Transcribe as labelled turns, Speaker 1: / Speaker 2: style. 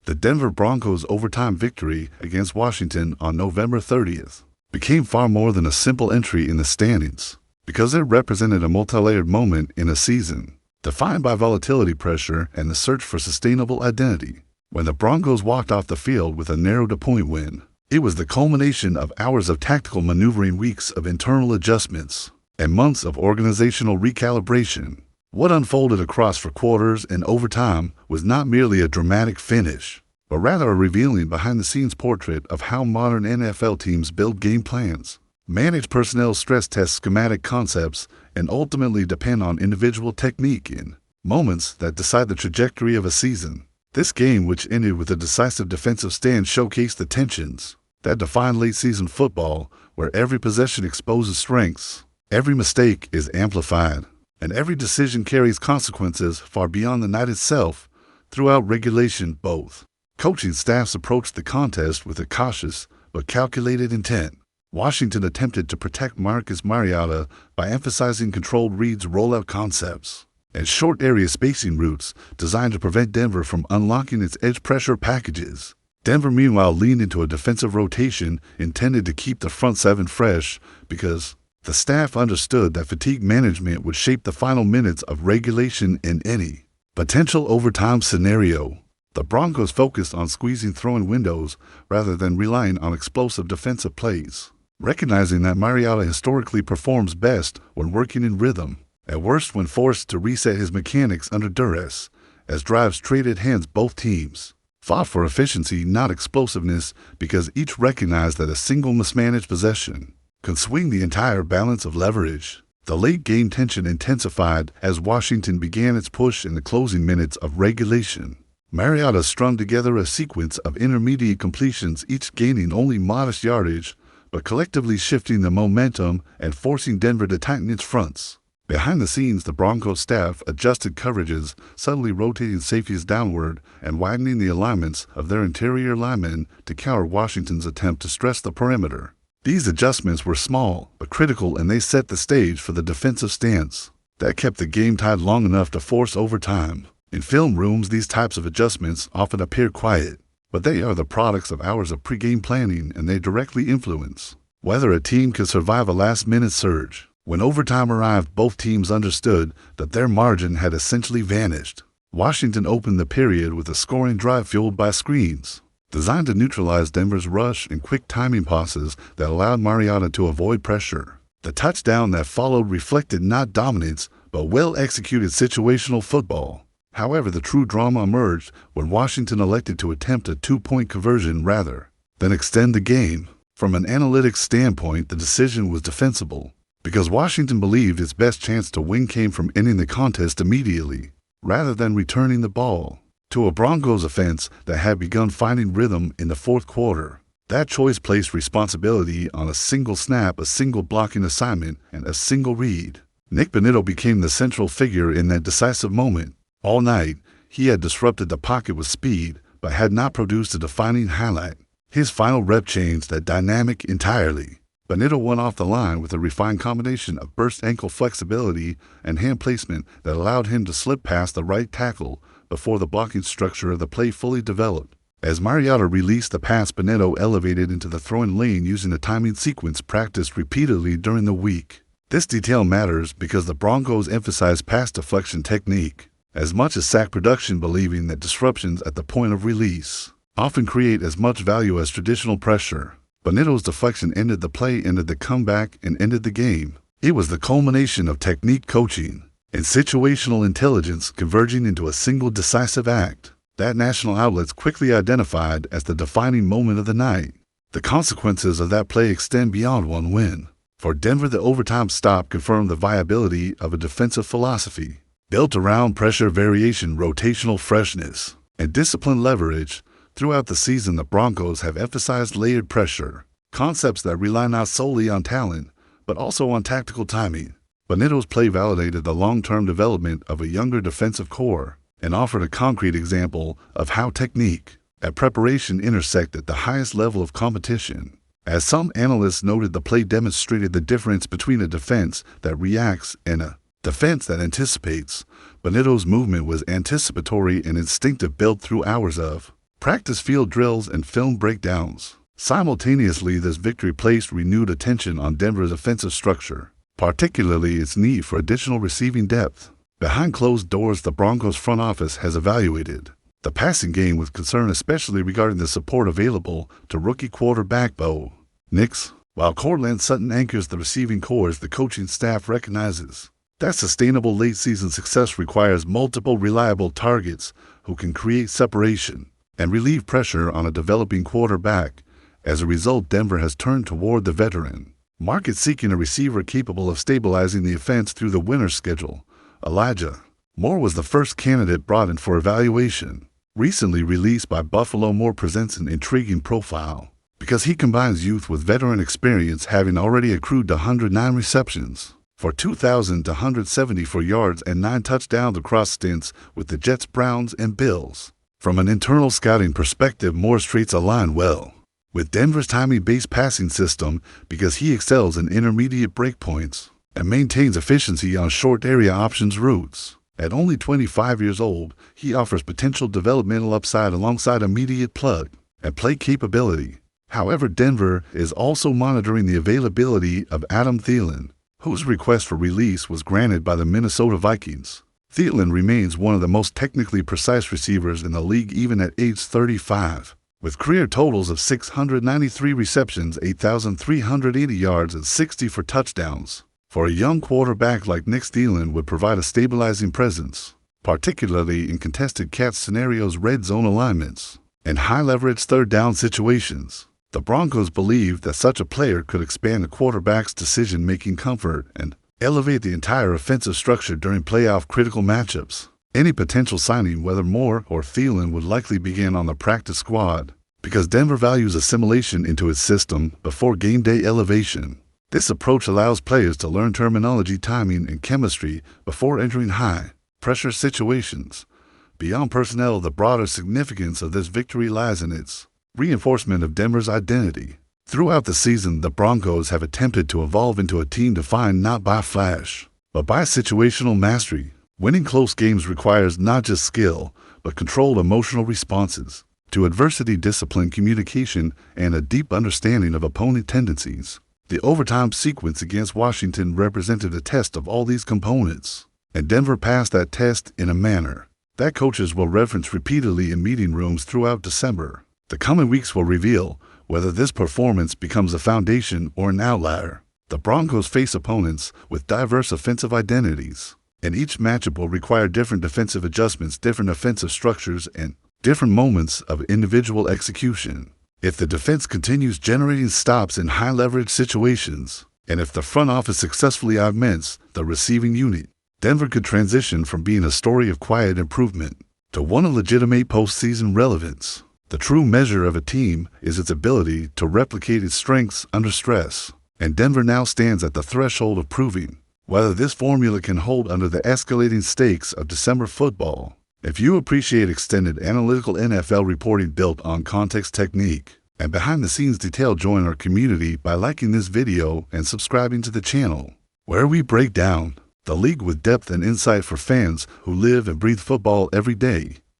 Speaker 1: The Denver Broncos' overtime victory against Washington on November 30th became far more than a simple entry in the standings, because it represented a multi-layered moment in a season, defined by volatility pressure and the search for sustainable identity. When the Broncos walked off the field with a narrow-to-point win, it was the culmination of hours of tactical maneuvering, weeks of internal adjustments, and months of organizational recalibration. What unfolded across 4 quarters and overtime was not merely a dramatic finish, but rather a revealing behind-the-scenes portrait of how modern NFL teams build game plans, manage personnel, stress test schematic concepts, and ultimately depend on individual technique in moments that decide the trajectory of a season. This game, which ended with a decisive defensive stand, showcased the tensions that define late-season football, where every possession exposes strengths, every mistake is amplified, and every decision carries consequences far beyond the night itself. Throughout regulation, both coaching staffs approached the contest with a cautious but calculated intent. Washington attempted to protect Marcus Mariota by emphasizing controlled reads, rollout concepts, and short area spacing routes designed to prevent Denver from unlocking its edge pressure packages. Denver, meanwhile, leaned into a defensive rotation intended to keep the front seven fresh, because the staff understood that fatigue management would shape the final minutes of regulation in any potential overtime scenario. The Broncos focused on squeezing throwing windows rather than relying on explosive defensive plays, recognizing that Mariota historically performs best when working in rhythm, at worst when forced to reset his mechanics under duress. As drives traded hands, both teams fought for efficiency, not explosiveness, because each recognized that a single mismanaged possession could swing the entire balance of leverage. The late-game tension intensified as Washington began its push in the closing minutes of regulation. Mariota strung together a sequence of intermediate completions, each gaining only modest yardage, but collectively shifting the momentum and forcing Denver to tighten its fronts. Behind the scenes, the Broncos staff adjusted coverages, subtly rotating safeties downward and widening the alignments of their interior linemen to counter Washington's attempt to stress the perimeter. These adjustments were small but critical, and they set the stage for the defensive stance that kept the game tied long enough to force overtime. In film rooms, these types of adjustments often appear quiet, but they are the products of hours of pregame planning, and they directly influence whether a team could survive a last-minute surge. When overtime arrived, both teams understood that their margin had essentially vanished. Washington opened the period with a scoring drive fueled by screens, designed to neutralize Denver's rush and quick timing passes that allowed Mariota to avoid pressure. The touchdown that followed reflected not dominance, but well-executed situational football. However, the true drama emerged when Washington elected to attempt a 2-point conversion rather than extend the game. From an analytics standpoint, the decision was defensible, because Washington believed its best chance to win came from ending the contest immediately, rather than returning the ball to a Broncos offense that had begun finding rhythm in the fourth quarter. That choice placed responsibility on a single snap, a single blocking assignment, and a single read. Nick Bonitto became the central figure in that decisive moment. All night, he had disrupted the pocket with speed, but had not produced a defining highlight. His final rep changed that dynamic entirely. Bonitto went off the line with a refined combination of burst ankle flexibility and hand placement that allowed him to slip past the right tackle before the blocking structure of the play fully developed. As Mariota released the pass, Bonitto elevated into the throwing lane using a timing sequence practiced repeatedly during the week. This detail matters because the Broncos emphasized pass deflection technique as much as sack production, believing that disruptions at the point of release often create as much value as traditional pressure. Bonitto's deflection ended the play, ended the comeback, and ended the game. It was the culmination of technique, coaching, and situational intelligence converging into a single decisive act that national outlets quickly identified as the defining moment of the night. The consequences of that play extend beyond one win. For Denver, the overtime stop confirmed the viability of a defensive philosophy built around pressure variation, rotational freshness, and disciplined leverage. Throughout the season, the Broncos have emphasized layered pressure, concepts that rely not solely on talent, but also on tactical timing. Bonitto's play validated the long-term development of a younger defensive core and offered a concrete example of how technique and preparation intersect at the highest level of competition. As some analysts noted, the play demonstrated the difference between a defense that reacts and a defense that anticipates. Bonitto's movement was anticipatory and instinctive, built through hours of practice field drills, and film breakdowns. Simultaneously, this victory placed renewed attention on Denver's offensive structure, particularly its need for additional receiving depth. Behind closed doors, the Broncos front office has evaluated the passing game with concern, especially regarding the support available to rookie quarterback Bo Nix. While Cortland Sutton anchors the receiving corps, the coaching staff recognizes that sustainable late-season success requires multiple reliable targets who can create separation and relieve pressure on a developing quarterback. As a result, Denver has turned toward the veteran market, seeking a receiver capable of stabilizing the offense through the winter schedule. Elijah Moore was the first candidate brought in for evaluation. Recently released by Buffalo, Moore presents an intriguing profile because he combines youth with veteran experience, having already accrued 109 receptions for 2,174 yards and 9 touchdowns across stints with the Jets, Browns, and Bills. From an internal scouting perspective, Moore's traits align well with Denver's timing-based passing system because he excels in intermediate breakpoints and maintains efficiency on short area options routes. At only 25 years old, he offers potential developmental upside alongside immediate plug and play capability. However, Denver is also monitoring the availability of Adam Thielen, whose request for release was granted by the Minnesota Vikings. Thielen remains one of the most technically precise receivers in the league even at age 35, with career totals of 693 receptions, 8,380 yards, and 64 touchdowns. For a young quarterback like Nick, Thielen would provide a stabilizing presence, particularly in contested catch scenarios, red zone alignments, and high-leverage third-down situations. The Broncos believe that such a player could expand the quarterback's decision-making comfort and elevate the entire offensive structure during playoff critical matchups. Any potential signing, whether Moore or Thielen, would likely begin on the practice squad because Denver values assimilation into its system before game day elevation. This approach allows players to learn terminology, timing, and chemistry before entering high-pressure situations. Beyond personnel, the broader significance of this victory lies in its reinforcement of Denver's identity. Throughout the season, the Broncos have attempted to evolve into a team defined not by flash, but by situational mastery. Winning close games requires not just skill, but controlled emotional responses to adversity, disciplined communication, and a deep understanding of opponent tendencies. The overtime sequence against Washington represented a test of all these components, and Denver passed that test in a manner that coaches will reference repeatedly in meeting rooms throughout December. The coming weeks will reveal whether this performance becomes a foundation or an outlier. The Broncos face opponents with diverse offensive identities, and each matchup will require different defensive adjustments, different offensive structures, and different moments of individual execution. If the defense continues generating stops in high-leverage situations, and if the front office successfully augments the receiving unit, Denver could transition from being a story of quiet improvement to one of legitimate postseason relevance. The true measure of a team is its ability to replicate its strengths under stress, and Denver now stands at the threshold of proving whether this formula can hold under the escalating stakes of December football. If you appreciate extended analytical NFL reporting built on context, technique, and behind-the-scenes detail, join our community by liking this video and subscribing to the channel, where we break down the league with depth and insight for fans who live and breathe football every day.